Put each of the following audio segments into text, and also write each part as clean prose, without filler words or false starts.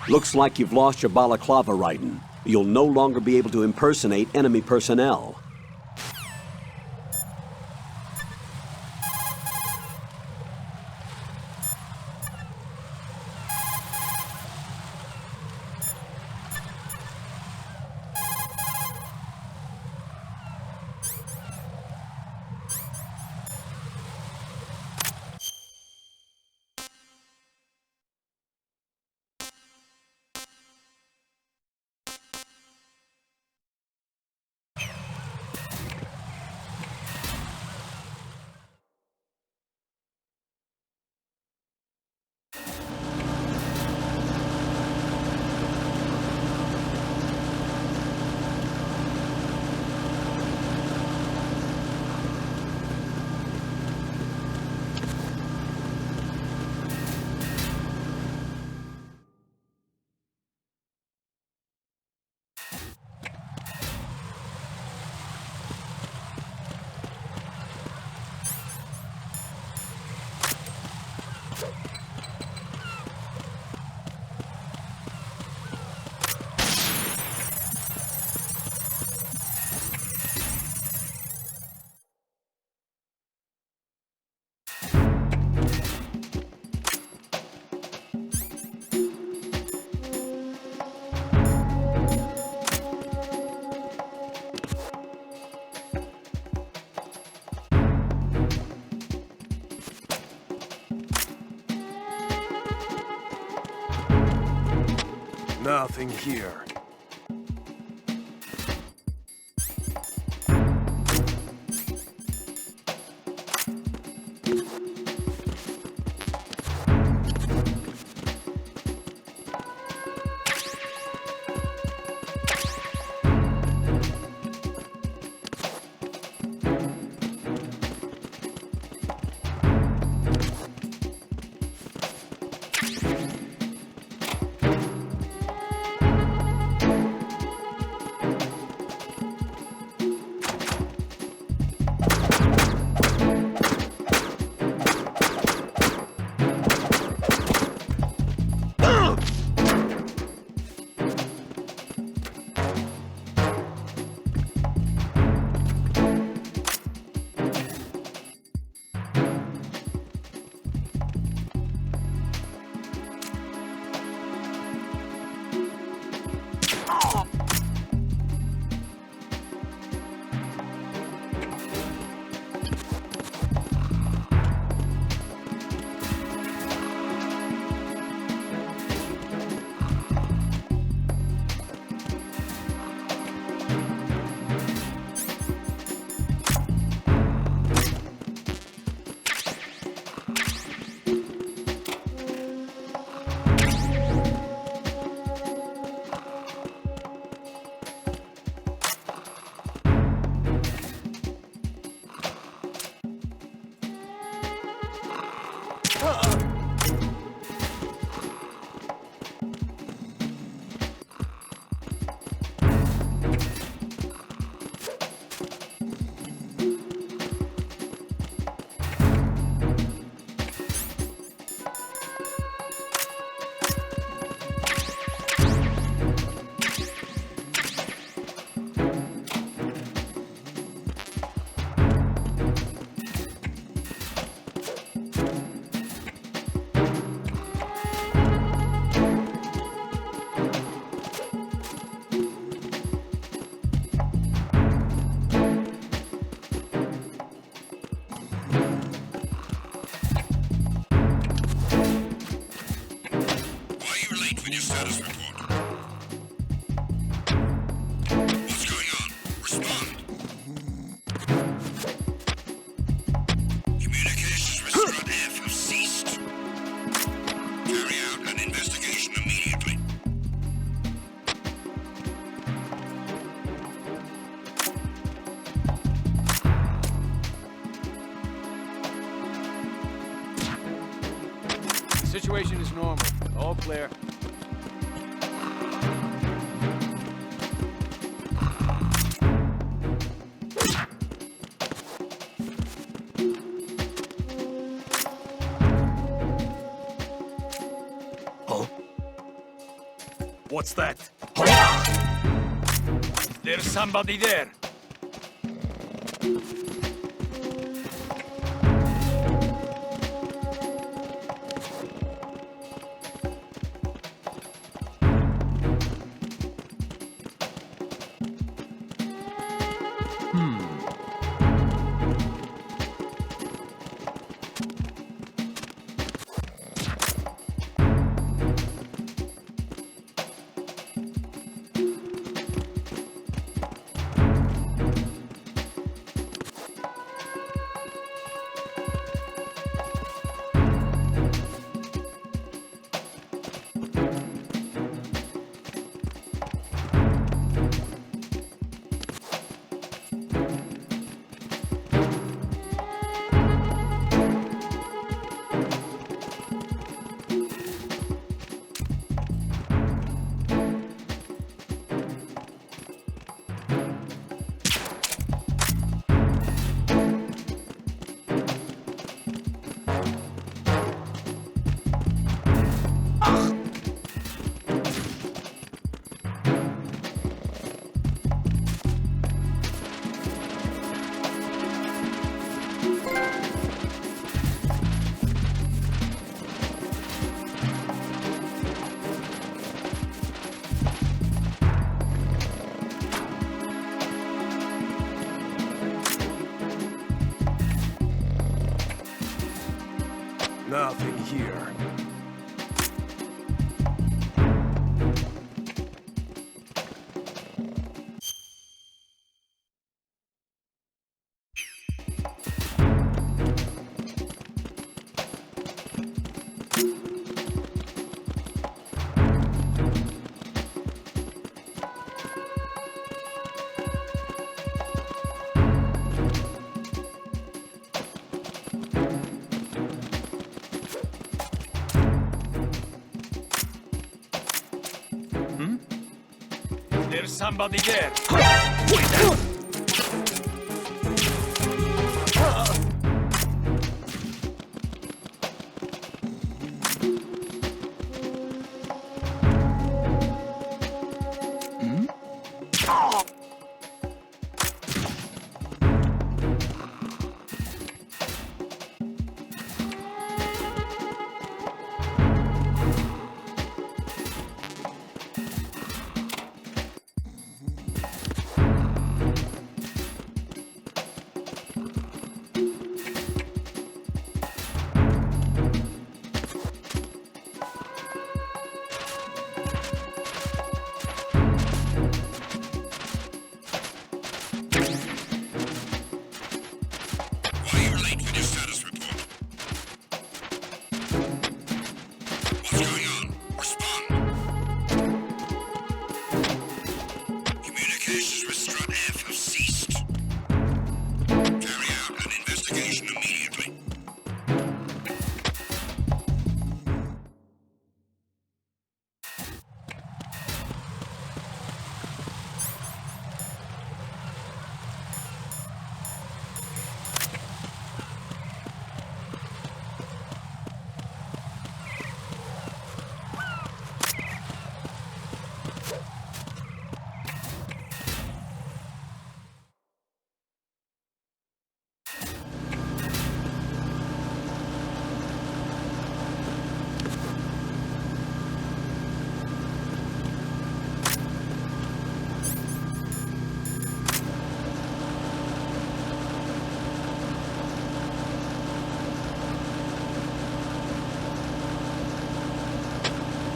Looks like you've lost your balaclava, Raiden. You'll no longer be able to impersonate enemy personnel. Nothing here. Situation is normal. All clear. What's that? There's somebody there. Nothing here. There's somebody there.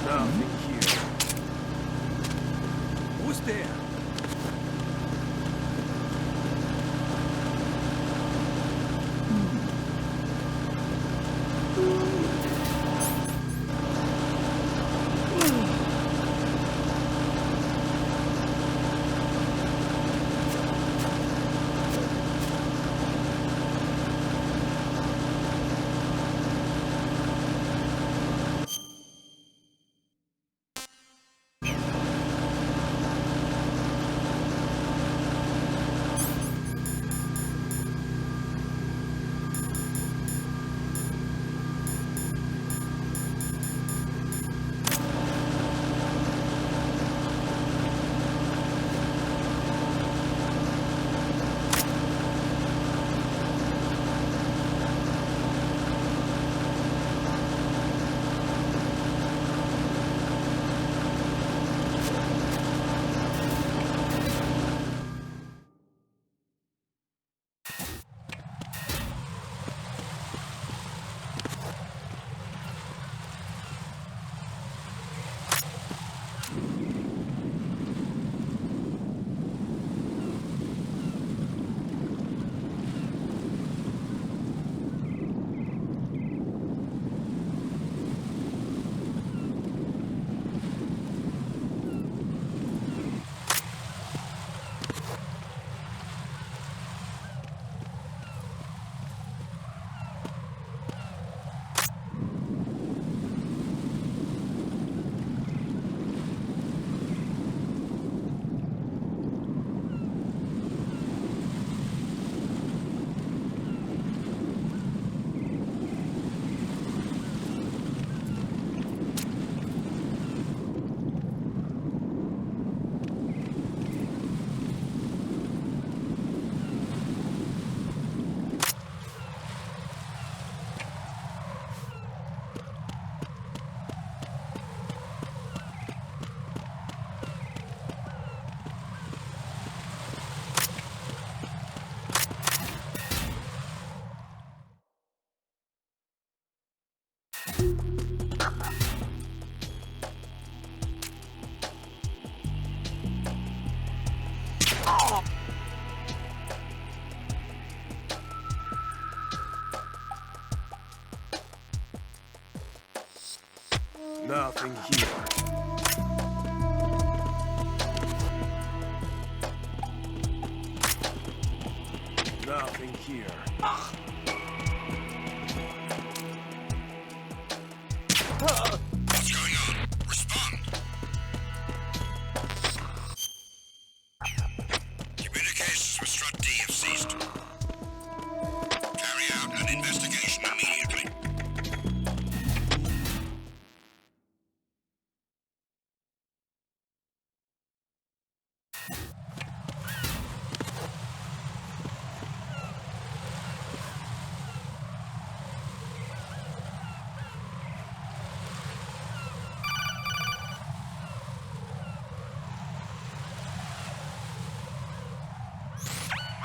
Nothing here. Who's there? Nothing here. Nothing here. What's going on? Respond. Communications with Strut D have ceased. Carry out an investigation immediately.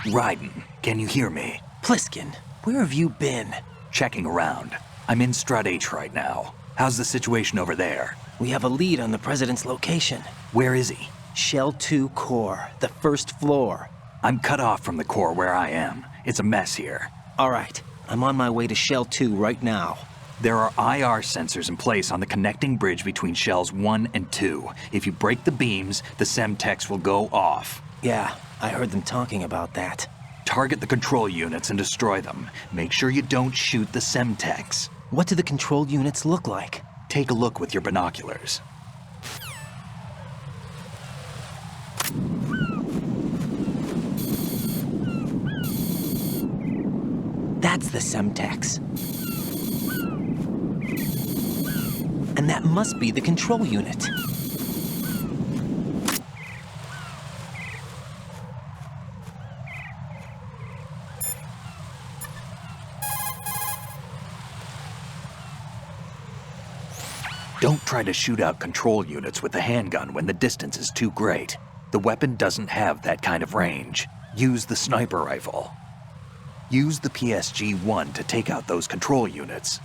Raiden, can you hear me? Pliskin, where have you been? Checking around. I'm in Strut H right now. How's the situation over there? We have a lead on the President's location. Where is he? Shell 2 core, the first floor. I'm cut off from the core where I am. It's a mess here. All right, I'm on my way to Shell 2 right now. There are IR sensors in place on the connecting bridge between Shells 1 and 2. If you break the beams, the Semtex will go off. Yeah, I heard them talking about that. Target the control units and destroy them. Make sure you don't shoot the Semtex. What do the control units look like? Take a look with your binoculars. That's the Semtex. And that must be the control unit. Don't try to shoot out control units with the handgun when the distance is too great. The weapon doesn't have that kind of range. Use the sniper rifle. Use the PSG-1 to take out those control units.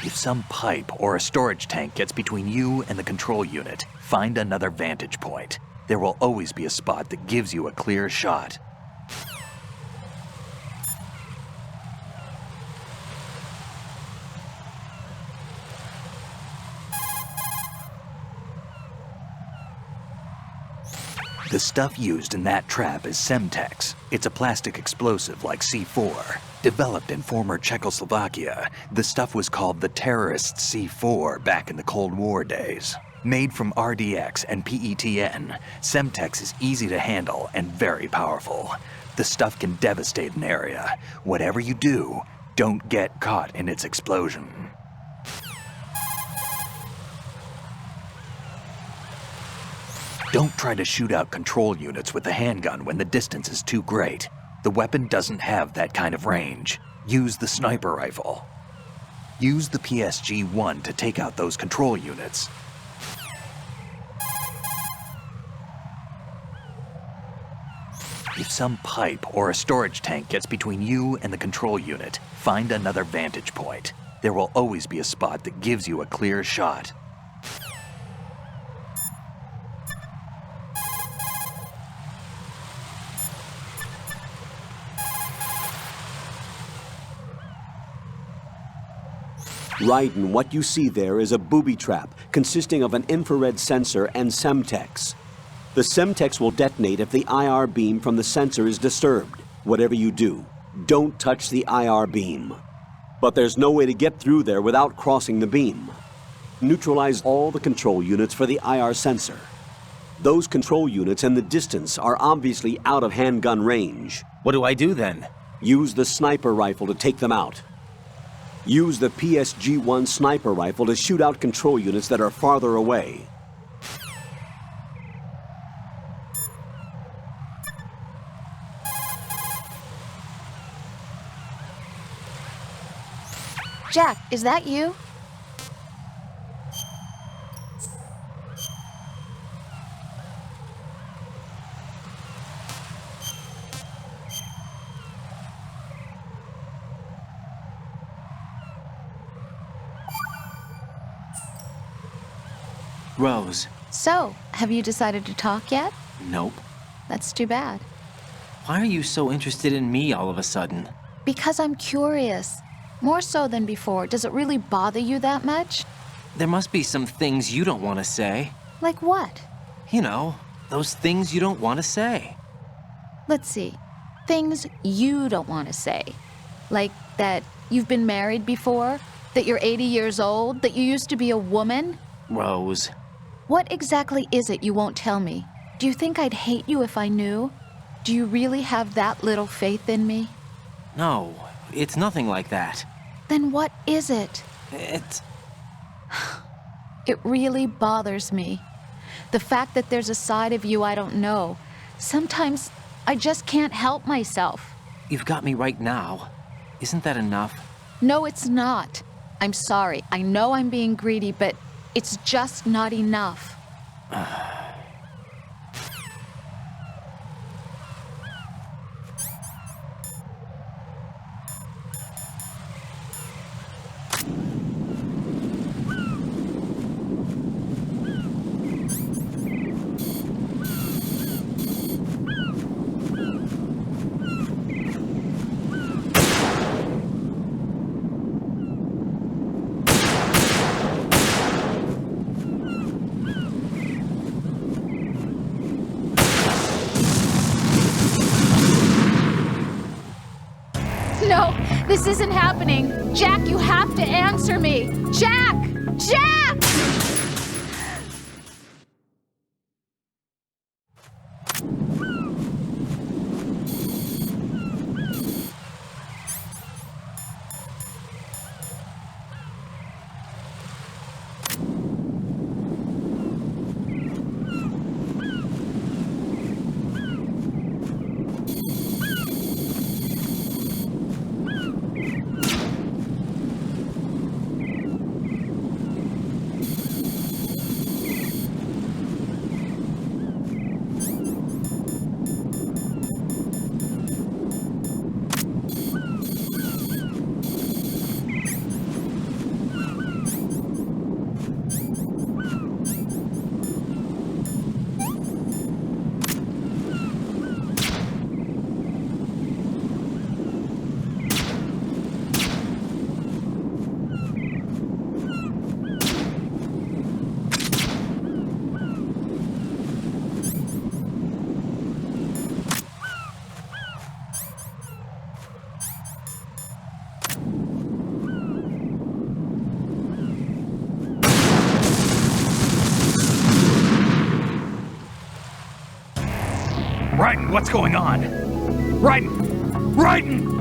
If some pipe or a storage tank gets between you and the control unit, find another vantage point. There will always be a spot that gives you a clear shot. The stuff used in that trap is Semtex. It's a plastic explosive like C4. Developed in former Czechoslovakia, the stuff was called the terrorist C4 back in the Cold War days. Made from RDX and PETN, Semtex is easy to handle and very powerful. The stuff can devastate an area. Whatever you do, don't get caught in its explosion. Don't try to shoot out control units with the handgun when the distance is too great. The weapon doesn't have that kind of range. Use the sniper rifle. Use the PSG-1 to take out those control units. If some pipe or a storage tank gets between you and the control unit, find another vantage point. There will always be a spot that gives you a clear shot. Raiden, what you see there is a booby trap consisting of an infrared sensor and Semtex. The Semtex will detonate if the IR beam from the sensor is disturbed. Whatever you do, don't touch the IR beam. But there's no way to get through there without crossing the beam. Neutralize all the control units for the IR sensor. Those control units and the distance are obviously out of handgun range. What do I do then? Use the sniper rifle to take them out. Use the PSG-1 sniper rifle to shoot out control units that are farther away. Jack, is that you? Rose. So, have you decided to talk yet? Nope. That's too bad. Why are you so interested in me all of a sudden? Because I'm curious. More so than before. Does it really bother you that much? There must be some things you don't want to say. Like what? You know, those things you don't want to say. Let's see. Things you don't want to say. Like that you've been married before? That you're 80 years old? That you used to be a woman? Rose. What exactly is it you won't tell me? Do you think I'd hate you if I knew? Do you really have that little faith in me? No, it's nothing like that. Then what is it? It's... It really bothers me. The fact that there's a side of you I don't know. Sometimes I just can't help myself. You've got me right now. Isn't that enough? No, it's not. I'm sorry. I know I'm being greedy, but it's just not enough. No, this isn't happening. Jack, you have to answer me. Jack! Jack! Raiden, what's going on? Raiden! Raiden!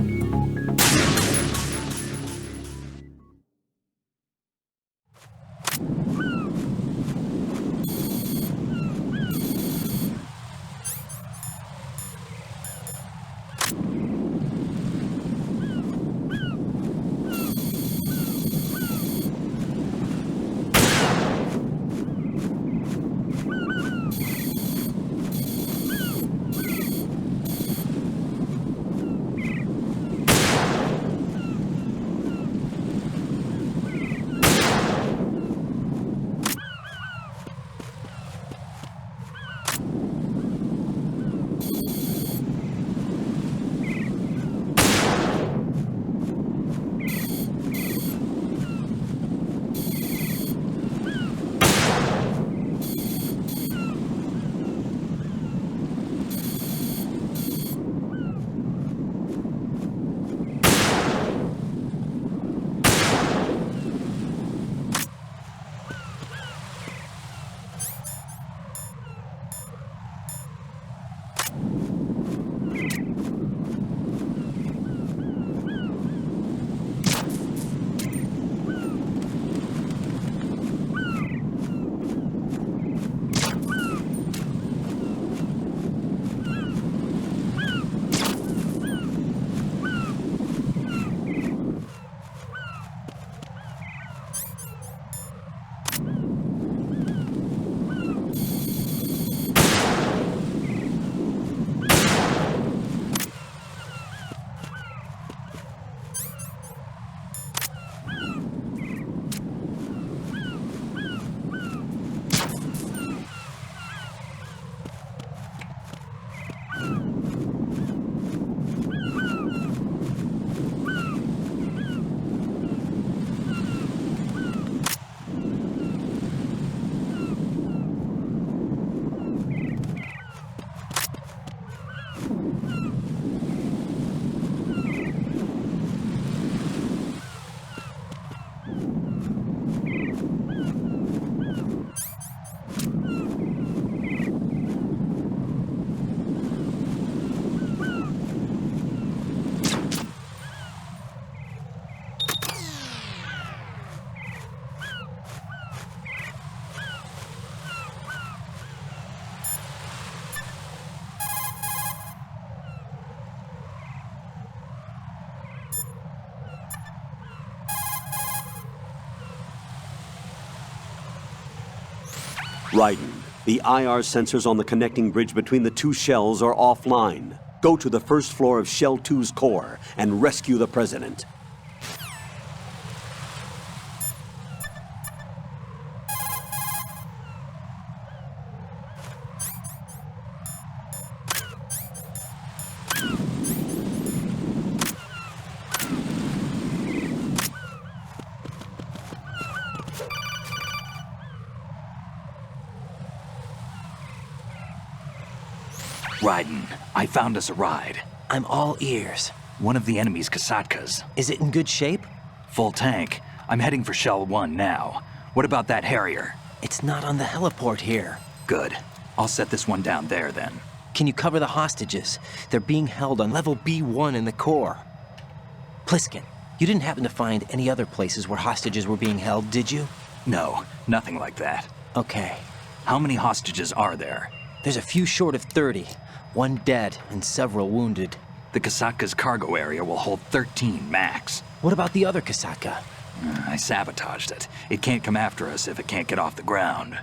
Raiden, the IR sensors on the connecting bridge between the two shells are offline. Go to the first floor of Shell 2's core and rescue the President. Raiden, I found us a ride. I'm all ears. One of the enemy's Kasatkas. Is it in good shape? Full tank. I'm heading for Shell 1 now. What about that Harrier? It's not on the heliport here. Good. I'll set this one down there then. Can you cover the hostages? They're being held on level B1 in the core. Pliskin, you didn't happen to find any other places where hostages were being held, did you? No, nothing like that. Okay. How many hostages are there? There's a few short of 30. One dead and several wounded. The Kasatka's cargo area will hold 13 max. What about the other Kasatka? I sabotaged it. It can't come after us if it can't get off the ground.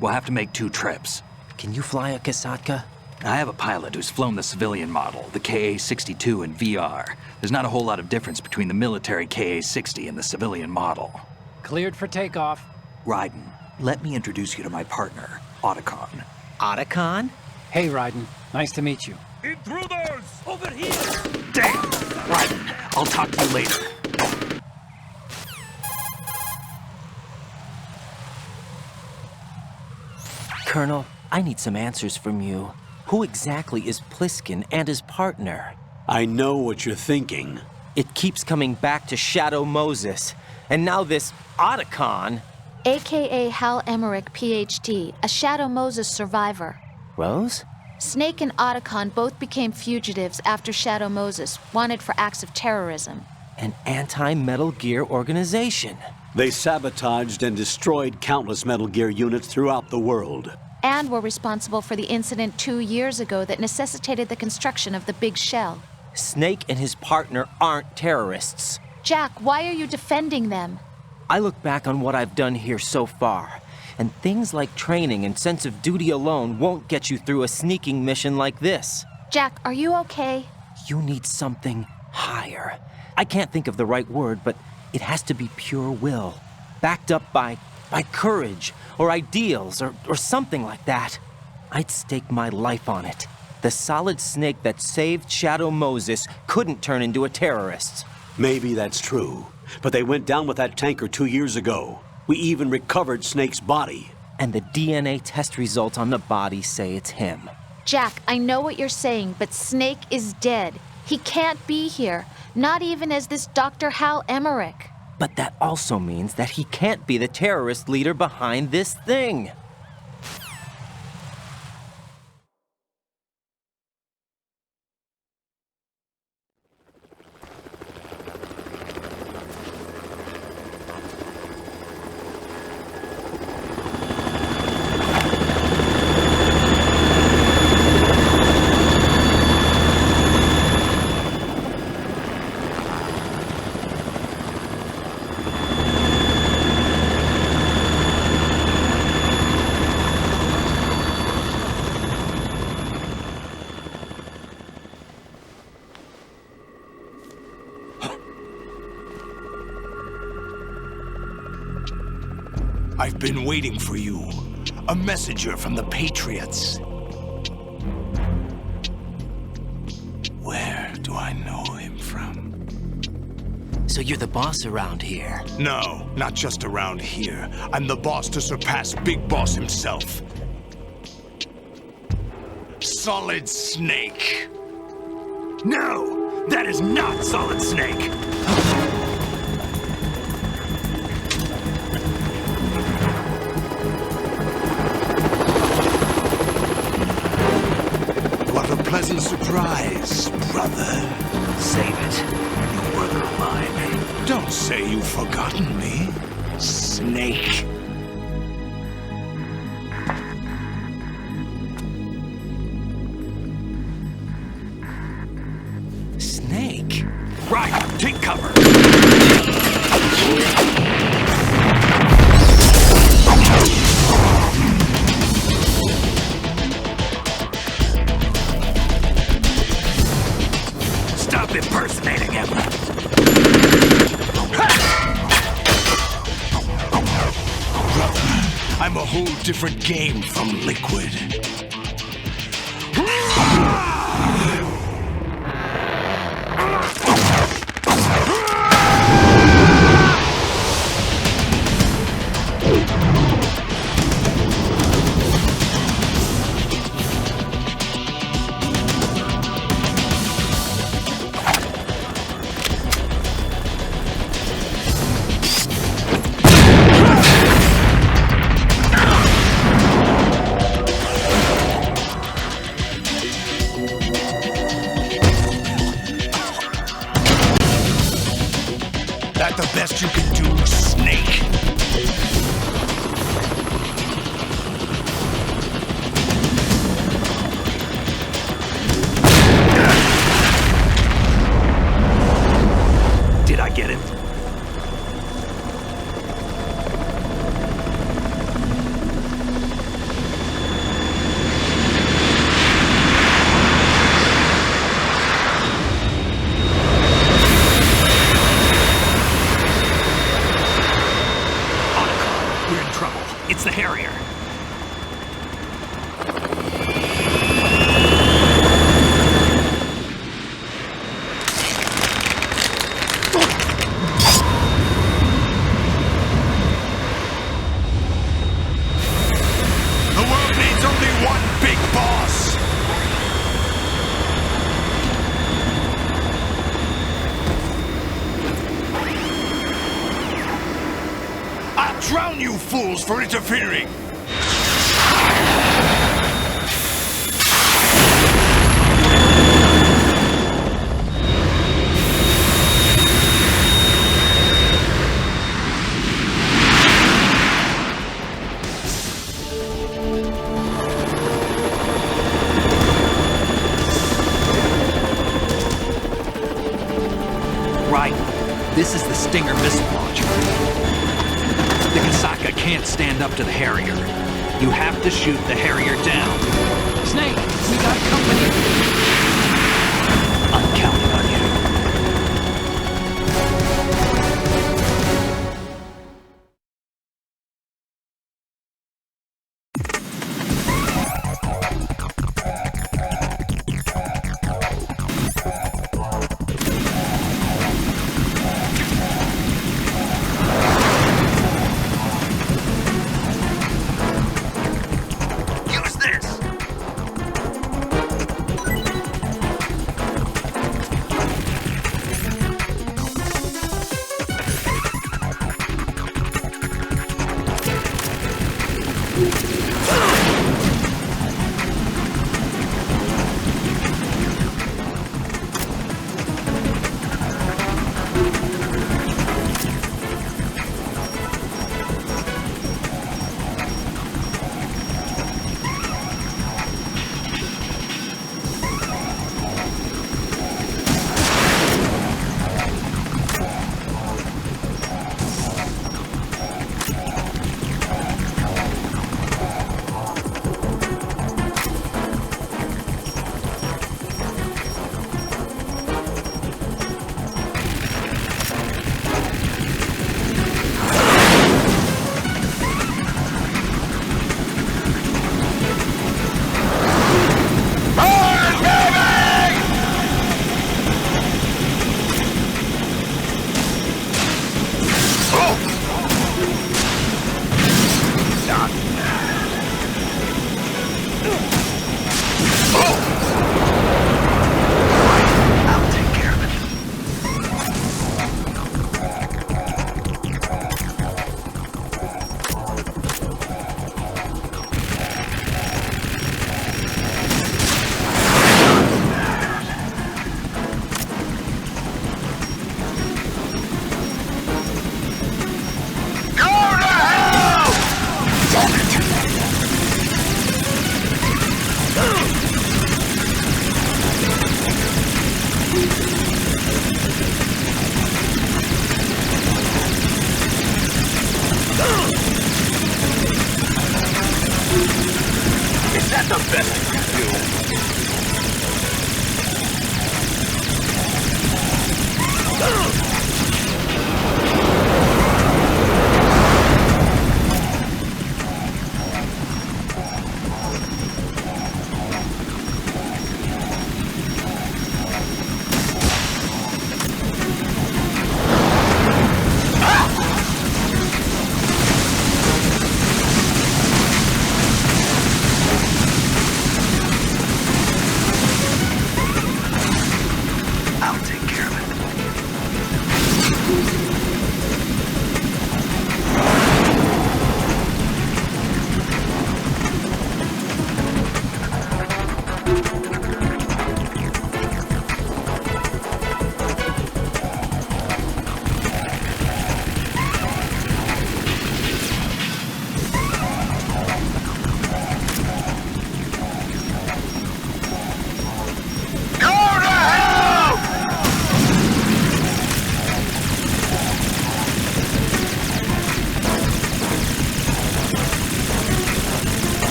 We'll have to make 2 trips. Can you fly a Kasatka? I have a pilot who's flown the civilian model, the KA-62 in VR. There's not a whole lot of difference between the military KA-60 and the civilian model. Cleared for takeoff. Raiden, let me introduce you to my partner, Otacon. Otacon? Hey, Raiden. Nice to meet you. Intruders! Over here! Damn! Raiden, I'll talk to you later. Colonel, I need some answers from you. Who exactly is Pliskin and his partner? I know what you're thinking. It keeps coming back to Shadow Moses. And now this Otacon. AKA Hal Emmerich, PhD, a Shadow Moses survivor. Rose? Snake and Otacon both became fugitives after Shadow Moses, wanted for acts of terrorism. An anti-Metal Gear organization. They sabotaged and destroyed countless Metal Gear units throughout the world. And were responsible for the incident 2 years ago that necessitated the construction of the Big Shell. Snake and his partner aren't terrorists. Jack, why are you defending them? I look back on what I've done here so far, and things like training and sense of duty alone won't get you through a sneaking mission like this. Jack, are you okay? You need something higher. I can't think of the right word, but it has to be pure will, backed up by courage or ideals or something like that. I'd stake my life on it. The solid snake that saved Shadow Moses couldn't turn into a terrorist. Maybe that's true, but they went down with that tanker 2 years ago. We even recovered Snake's body. And the DNA test results on the body say it's him. Jack, I know what you're saying, but Snake is dead. He can't be here, not even as this Dr. Hal Emmerich. But that also means that he can't be the terrorist leader behind this thing. I've been waiting for you. A messenger from the Patriots. Where do I know him from? So you're the boss around here. No, not just around here. I'm the boss to surpass Big Boss himself. Solid Snake. No! That is not Solid Snake! What a pleasant surprise, brother. Save it. You brother of mine. Don't say you've forgotten me, Snake. Snake? Right, take cover! whole different game from Liquid. That the best you can do, Snake? Did I get it? We're in trouble. It's the Harrier. The world needs only one big boss! I'll drown you fools for interfering! Right. This is the Stinger missile launcher. The Kasaka can't stand up to the Harrier. You have to shoot the Harrier down. Snake, we got company. I'm counting on you. Use this! the best you can do.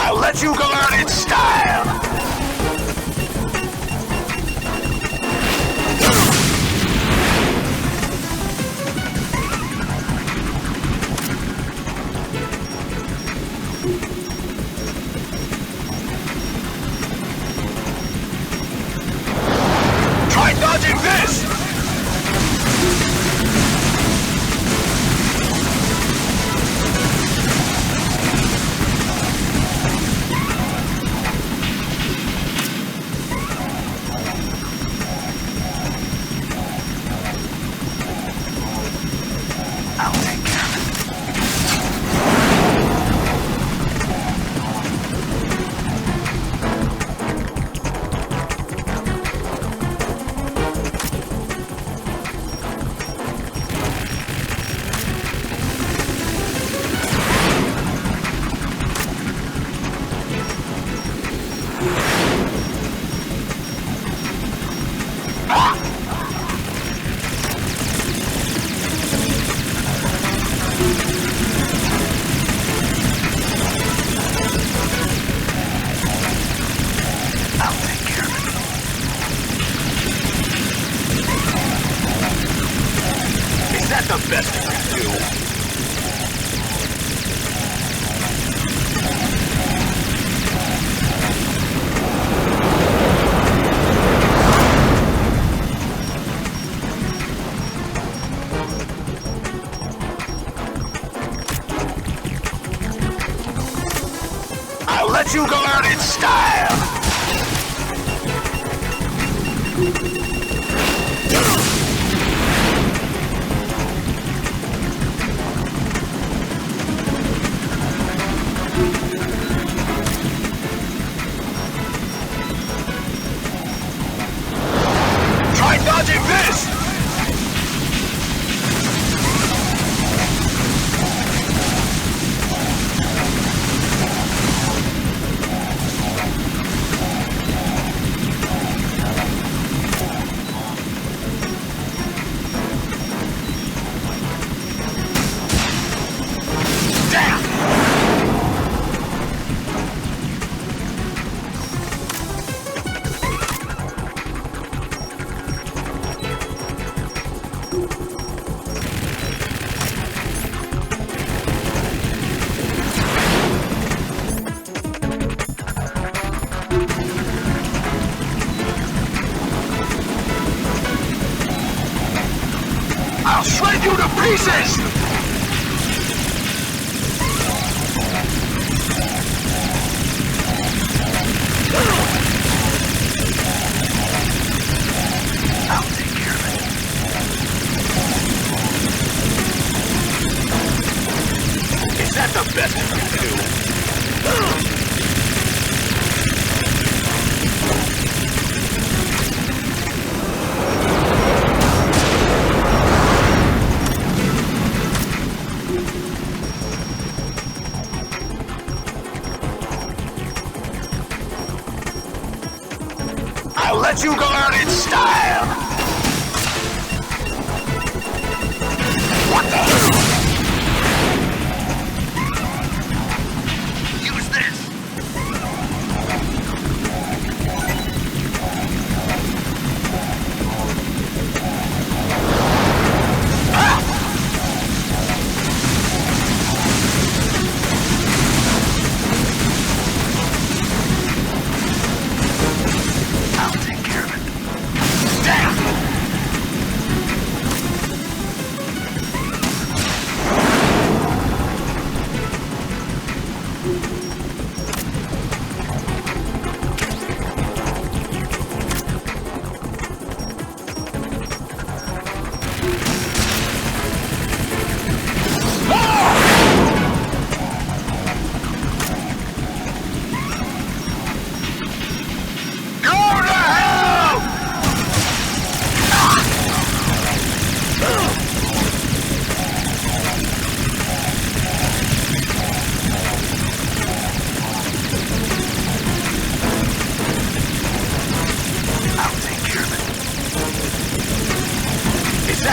I'll let you go out in style! Try dodging this! I'll take care of it. I'll take care of it. Is that the best you can do? I'll let you go out in style! Try dodging this! Damn! I'll shred you to pieces! I'll take care of it. Is that the best you can do?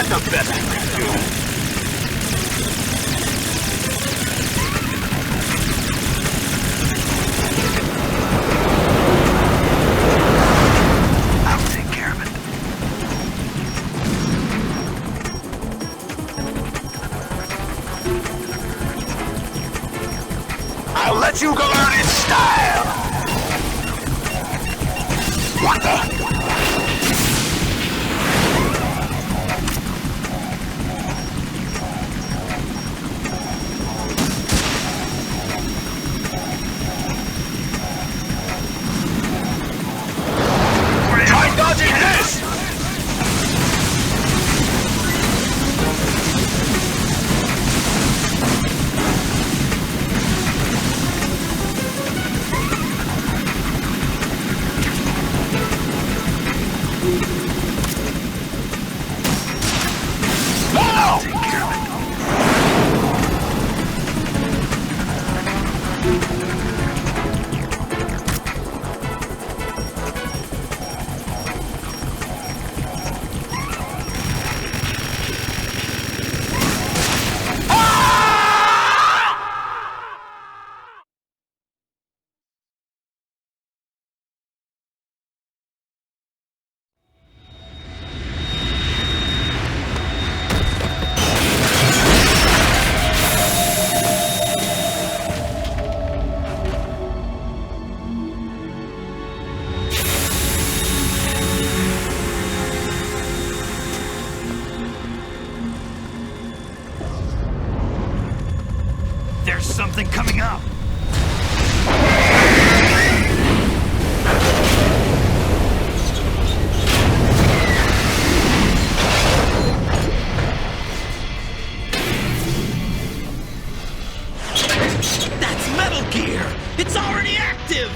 That's the best you can do. I'll take care of it. I'll let you go out in style! What the? Try dodging this! No! Take care of it. There's something coming up. That's Metal Gear! It's already active!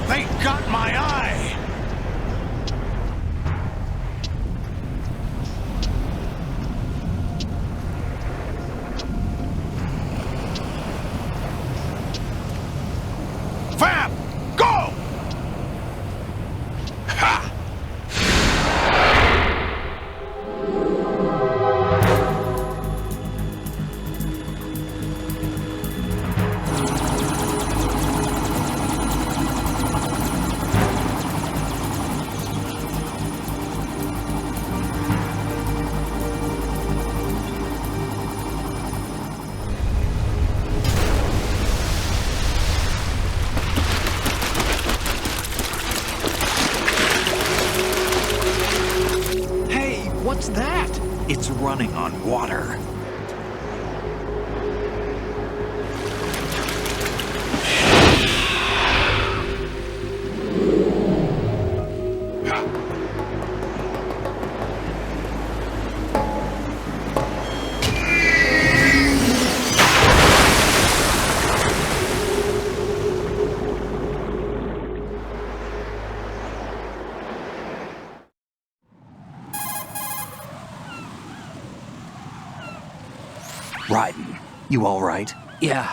They got my eye! Fab! Go! Ha! Hey, what's that? It's running on water. Raiden, you all right? Yeah.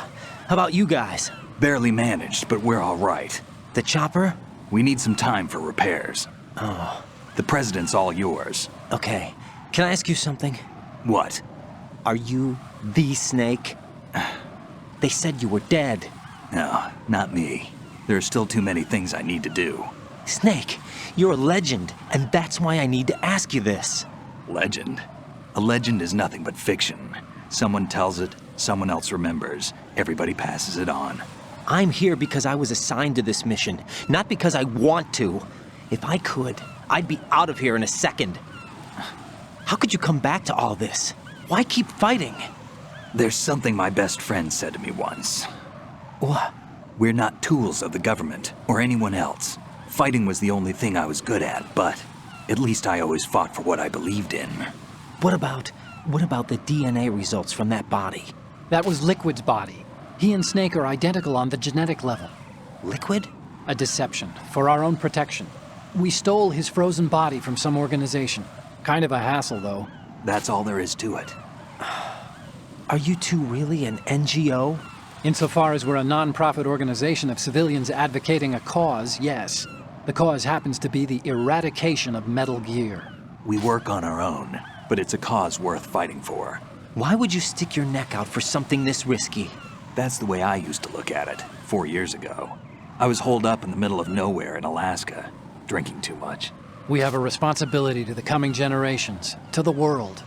How about you guys? Barely managed, but we're all right. The chopper? We need some time for repairs. Oh, The president's all yours. okay. Can I ask you something? What? Are you the Snake? They said you were dead. No, not me. There are still too many things I need to do. Snake, you're a legend, and that's why I need to ask you this. Legend? A legend is nothing but fiction. Someone tells it, someone else remembers. Everybody passes it on. I'm here because I was assigned to this mission, not because I want to. If I could, I'd be out of here in a second. How could you come back to all this? Why keep fighting? There's something my best friend said to me once. What? We're not tools of the government or anyone else. Fighting was the only thing I was good at, but at least I always fought for what I believed in. What about the DNA results from that body? That was Liquid's body. He and Snake are identical on the genetic level. Liquid? A deception, for our own protection. We stole his frozen body from some organization. Kind of a hassle, though. That's all there is to it. Are you two really an NGO? Insofar as we're a non-profit organization of civilians advocating a cause, yes. The cause happens to be the eradication of Metal Gear. We work on our own, but it's a cause worth fighting for. Why would you stick your neck out for something this risky? That's the way I used to look at it, 4 years ago. I was holed up in the middle of nowhere in Alaska, drinking too much. We have a responsibility to the coming generations, to the world.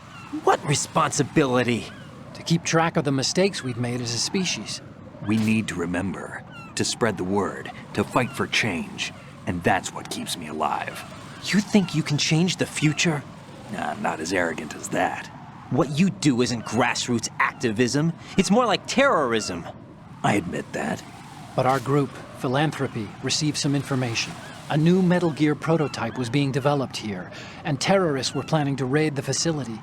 What responsibility? To keep track of the mistakes we've made as a species. We need to remember, to spread the word, to fight for change, and that's what keeps me alive. You think you can change the future? Nah, I'm not as arrogant as that. What you do isn't grassroots activism. It's more like terrorism. I admit that. But our group, Philanthropy, received some information. A new Metal Gear prototype was being developed here, and terrorists were planning to raid the facility.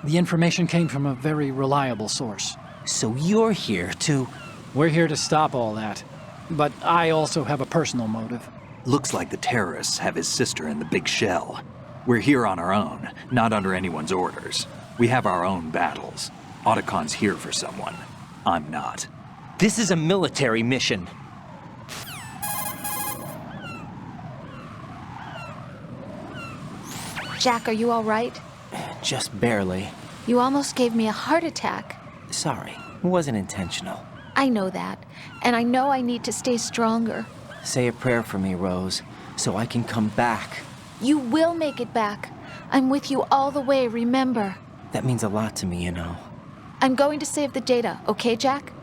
The information came from a very reliable source. So you're here to... We're here to stop all that. But I also have a personal motive. Looks like the terrorists have his sister in the big shell. We're here on our own, not under anyone's orders. We have our own battles. Otacon's here for someone. I'm not. This is a military mission. Jack, are you all right? Just barely. You almost gave me a heart attack. Sorry, it wasn't intentional. I know that, and I know I need to stay stronger. Say a prayer for me, Rose, so I can come back. You will make it back. I'm with you all the way, remember. That means a lot to me, you know. I'm going to save the data, okay, Jack?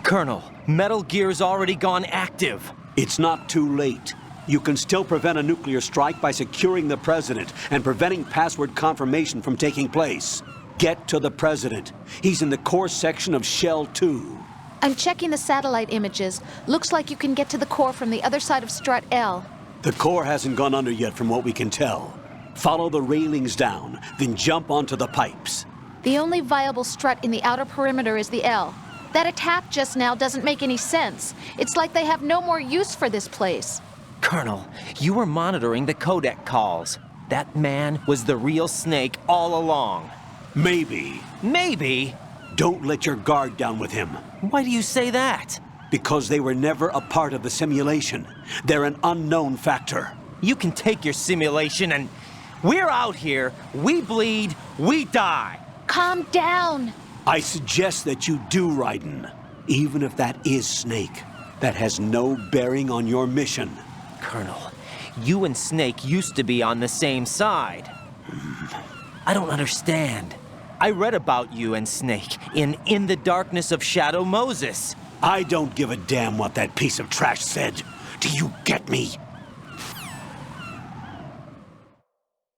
Colonel, Metal Gear's already gone active. It's not too late. You can still prevent a nuclear strike by securing the president and preventing password confirmation from taking place. Get to the president. He's in the core section of Shell 2. I'm checking the satellite images. Looks like you can get to the core from the other side of Strut L. The core hasn't gone under yet from what we can tell. Follow the railings down, then jump onto the pipes. The only viable strut in the outer perimeter is the L. That attack just now doesn't make any sense. It's like they have no more use for this place. Colonel, you were monitoring the codec calls. That man was the real Snake all along. Maybe. Maybe? Don't let your guard down with him. Why do you say that? Because they were never a part of the simulation. They're an unknown factor. You can take your simulation and... We're out here, we bleed, we die. Calm down. I suggest that you do, Raiden. Even if that is Snake, that has no bearing on your mission. Colonel, you and Snake used to be on the same side. I don't understand. I read about you and Snake in the Darkness of Shadow Moses. I don't give a damn what that piece of trash said. Do you get me?